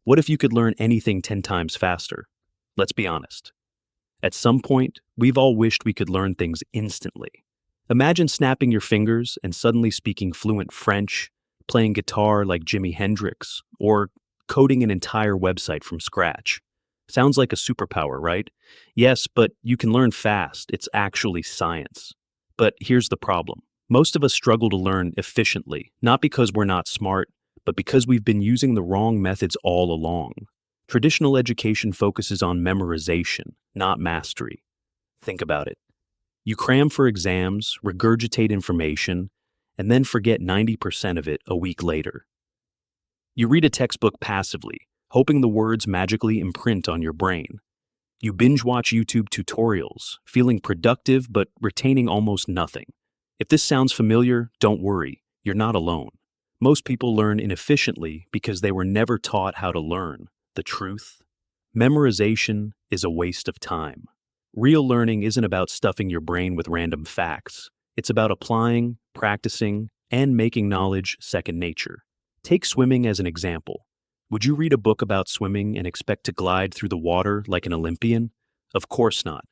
What if you could learn anything 10 times faster? Let's be honest. At some point, we've all wished we could learn things instantly. Imagine snapping your fingers and suddenly speaking fluent French, playing guitar like Jimi Hendrix, or coding an entire website from scratch. Sounds like a superpower, right? Yes, but you can learn fast. It's actually science. But here's the problem. Most of us struggle to learn efficiently, not because we're not smart, but because we've been using the wrong methods all along. Traditional education focuses on memorization, not mastery. Think about it. You cram for exams, regurgitate information, and then forget 90% of it a week later. You read a textbook passively, hoping the words magically imprint on your brain. You binge watch YouTube tutorials, feeling productive but retaining almost nothing. If this sounds familiar, don't worry, you're not alone. Most people learn inefficiently because they were never taught how to learn. The truth? Memorization is a waste of time. Real learning isn't about stuffing your brain with random facts. It's about applying, practicing, and making knowledge second nature. Take swimming as an example. Would you read a book about swimming and expect to glide through the water like an Olympian? Of course not.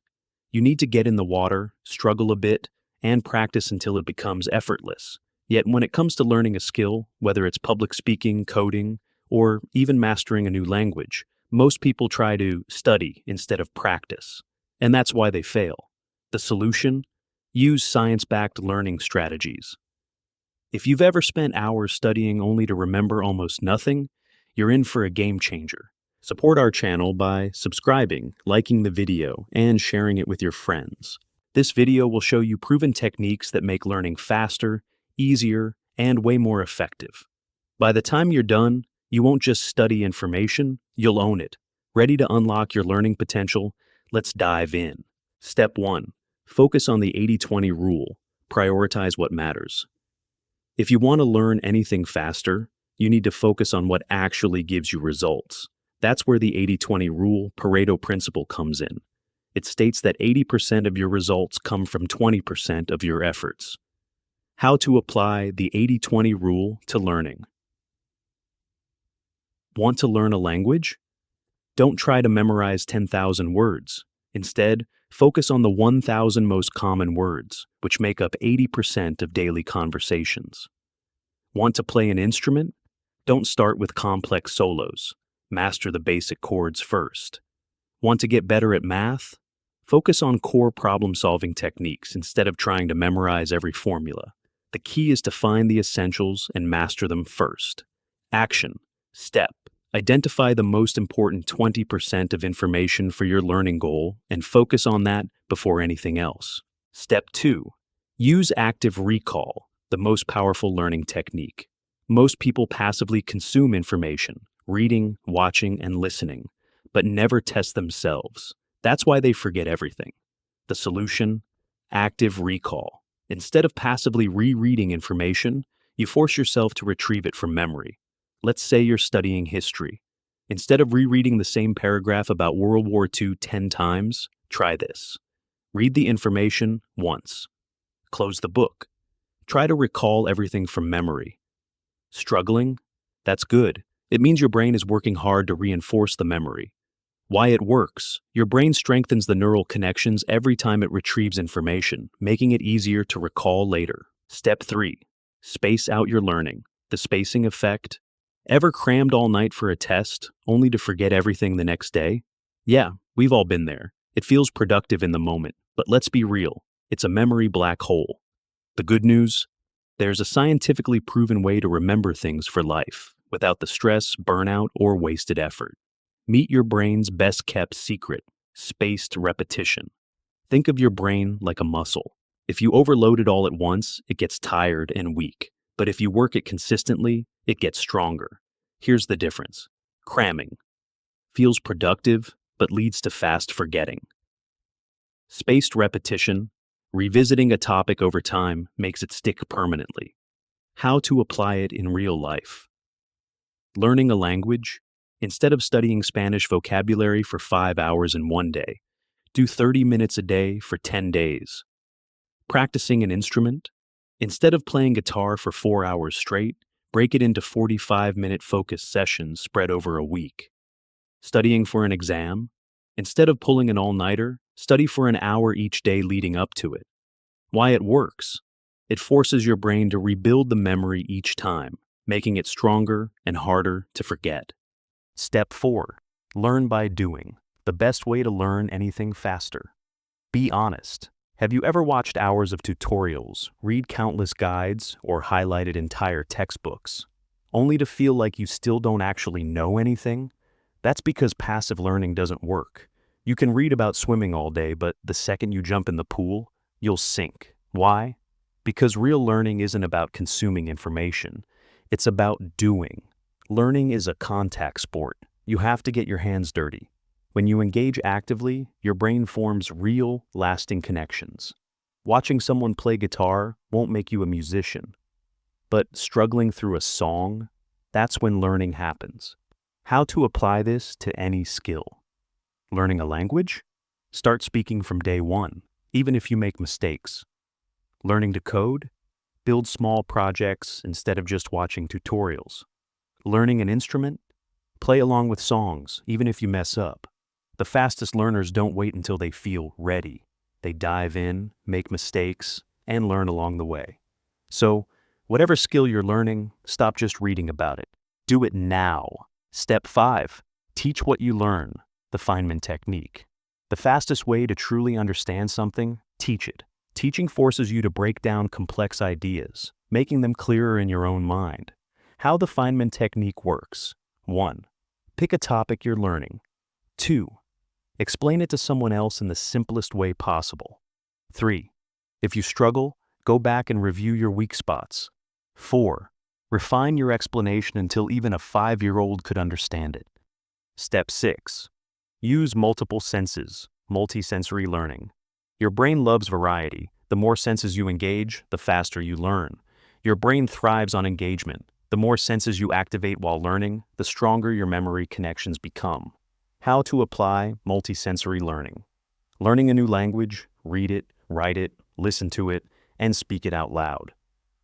You need to get in the water, struggle a bit, and practice until it becomes effortless. Yet when it comes to learning a skill, whether it's public speaking, coding, or even mastering a new language, most people try to study instead of practice. And that's why they fail. The solution? Use science-backed learning strategies. If you've ever spent hours studying only to remember almost nothing, you're in for a game changer. Support our channel by subscribing, liking the video, and sharing it with your friends. This video will show you proven techniques that make learning faster, easier, and way more effective. By the time you're done, you won't just study information, you'll own it. Ready to unlock your learning potential? Let's dive in. Step 1. Focus on the 80-20 rule. Prioritize what matters. If you want to learn anything faster, you need to focus on what actually gives you results. That's where the 80-20 rule, Pareto principle, comes in. It states that 80% of your results come from 20% of your efforts. How to apply the 80-20 rule to learning. Want to learn a language? Don't try to memorize 10,000 words. Instead, focus on the 1,000 most common words, which make up 80% of daily conversations. Want to play an instrument? Don't start with complex solos. Master the basic chords first. Want to get better at math? Focus on core problem-solving techniques instead of trying to memorize every formula. The key is to find the essentials and master them first. Action. Step. Identify the most important 20% of information for your learning goal and focus on that before anything else. Step 2. Use active recall, the most powerful learning technique. Most people passively consume information, reading, watching, and listening, but never test themselves. That's why they forget everything. The solution? Active recall. Instead of passively rereading information, you force yourself to retrieve it from memory. Let's say you're studying history. Instead of rereading the same paragraph about World War II 10 times, try this. Read the information once. Close the book. Try to recall everything from memory. Struggling? That's good. It means your brain is working hard to reinforce the memory. Why it works? Your brain strengthens the neural connections every time it retrieves information, making it easier to recall later. Step 3. Space out your learning. The spacing effect. Ever crammed all night for a test, only to forget everything the next day? Yeah, we've all been there. It feels productive in the moment, but let's be real. It's a memory black hole. The good news? There's a scientifically proven way to remember things for life, without the stress, burnout, or wasted effort. Meet your brain's best-kept secret, spaced repetition. Think of your brain like a muscle. If you overload it all at once, it gets tired and weak. But if you work it consistently, it gets stronger. Here's the difference. Cramming. Feels productive, but leads to fast forgetting. Spaced repetition. Revisiting a topic over time makes it stick permanently. How to apply it in real life. Learning a language. Instead of studying Spanish vocabulary for 5 hours in one day, do 30 minutes a day for 10 days. Practicing an instrument. Instead of playing guitar for 4 hours straight, Break it into 45-minute focused sessions spread over a week. Studying for an exam? Instead of pulling an all-nighter, study for an hour each day leading up to it. Why it works? It forces your brain to rebuild the memory each time, making it stronger and harder to forget. Step 4. Learn by doing. The best way to learn anything faster. Be honest. Have you ever watched hours of tutorials, read countless guides, or highlighted entire textbooks, only to feel like you still don't actually know anything? That's because passive learning doesn't work. You can read about swimming all day, but the second you jump in the pool, you'll sink. Why? Because real learning isn't about consuming information. It's about doing. Learning is a contact sport. You have to get your hands dirty. When you engage actively, your brain forms real, lasting connections. Watching someone play guitar won't make you a musician. But struggling through a song, that's when learning happens. How to apply this to any skill? Learning a language? Start speaking from day one, even if you make mistakes. Learning to code? Build small projects instead of just watching tutorials. Learning an instrument? Play along with songs, even if you mess up. The fastest learners don't wait until they feel ready. They dive in, make mistakes, and learn along the way. So, whatever skill you're learning, stop just reading about it. Do it now. Step 5. Teach what you learn. The Feynman technique. The fastest way to truly understand something, teach it. Teaching forces you to break down complex ideas, making them clearer in your own mind. How the Feynman technique works. 1. Pick a topic you're learning. 2. Explain it to someone else in the simplest way possible. 3. If you struggle, go back and review your weak spots. 4. Refine your explanation until even a 5-year-old could understand it. Step 6. Use multiple senses, multisensory learning. Your brain loves variety. The more senses you engage, the faster you learn. Your brain thrives on engagement. The more senses you activate while learning, the stronger your memory connections become. How to apply multisensory learning. Learning a new language, read it, write it, listen to it, and speak it out loud.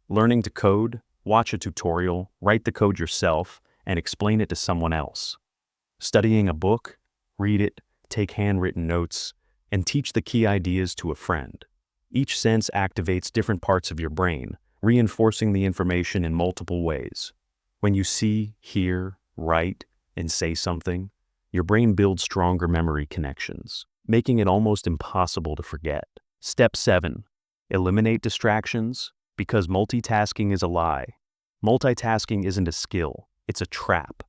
Learning to code, watch a tutorial, write the code yourself, and explain it to someone else. Studying a book, read it, take handwritten notes, and teach the key ideas to a friend. Each sense activates different parts of your brain, reinforcing the information in multiple ways. When you see, hear, write, and say something, your brain builds stronger memory connections, making it almost impossible to forget. Step 7. Eliminate distractions, because multitasking is a lie. Multitasking isn't a skill, it's a trap.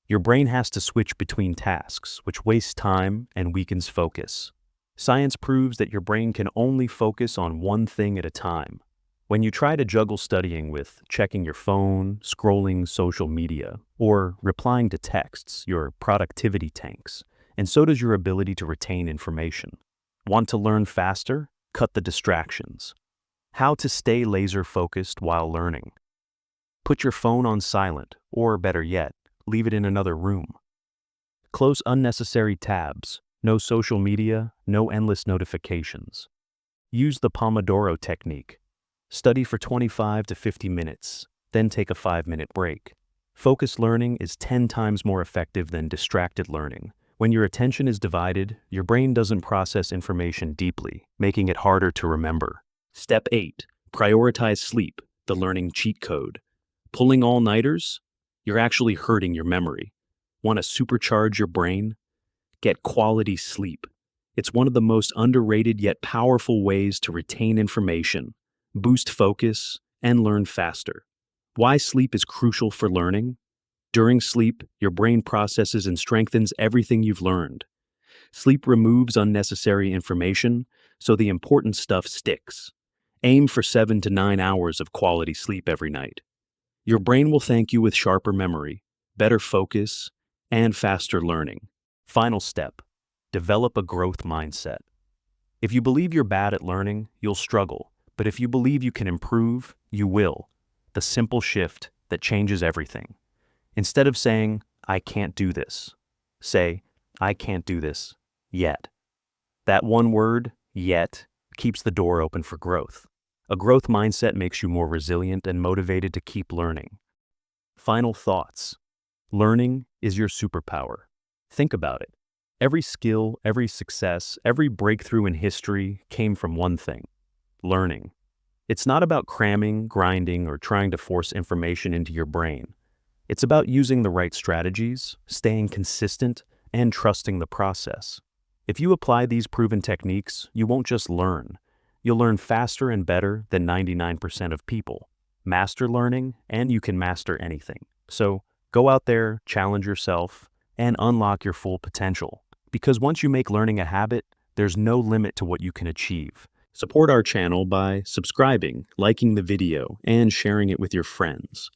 Your brain has to switch between tasks, which wastes time and weakens focus. Science proves that your brain can only focus on one thing at a time. When you try to juggle studying with checking your phone, scrolling social media, or replying to texts, your productivity tanks, and so does your ability to retain information. Want to learn faster? Cut the distractions. How to stay laser-focused while learning. Put your phone on silent, or better yet, leave it in another room. Close unnecessary tabs. No social media, no endless notifications. Use the Pomodoro technique. Study for 25 to 50 minutes, then take a 5-minute break. Focused learning is 10 times more effective than distracted learning. When your attention is divided, your brain doesn't process information deeply, making it harder to remember. Step 8. Prioritize sleep, the learning cheat code. Pulling all-nighters? You're actually hurting your memory. Want to supercharge your brain? Get quality sleep. It's one of the most underrated yet powerful ways to retain information, boost focus, and learn faster. Why sleep is crucial for learning? During sleep, your brain processes and strengthens everything you've learned. Sleep removes unnecessary information, so the important stuff sticks. Aim for 7 to 9 hours of quality sleep every night. Your brain will thank you with sharper memory, better focus, and faster learning. Final step. Develop a growth mindset. If you believe you're bad at learning, you'll struggle. But if you believe you can improve, you will. The simple shift that changes everything. Instead of saying, I can't do this, say, I can't do this yet. That one word, yet, keeps the door open for growth. A growth mindset makes you more resilient and motivated to keep learning. Final thoughts. Learning is your superpower. Think about it. Every skill, every success, every breakthrough in history came from one thing: learning. It's not about cramming, grinding, or trying to force information into your brain. It's about using the right strategies, staying consistent, and trusting the process. If you apply these proven techniques, you won't just learn. You'll learn faster and better than 99% of people. Master learning, and you can master anything. So go out there, challenge yourself, and unlock your full potential. Because once you make learning a habit, there's no limit to what you can achieve. Support our channel by subscribing, liking the video, and sharing it with your friends.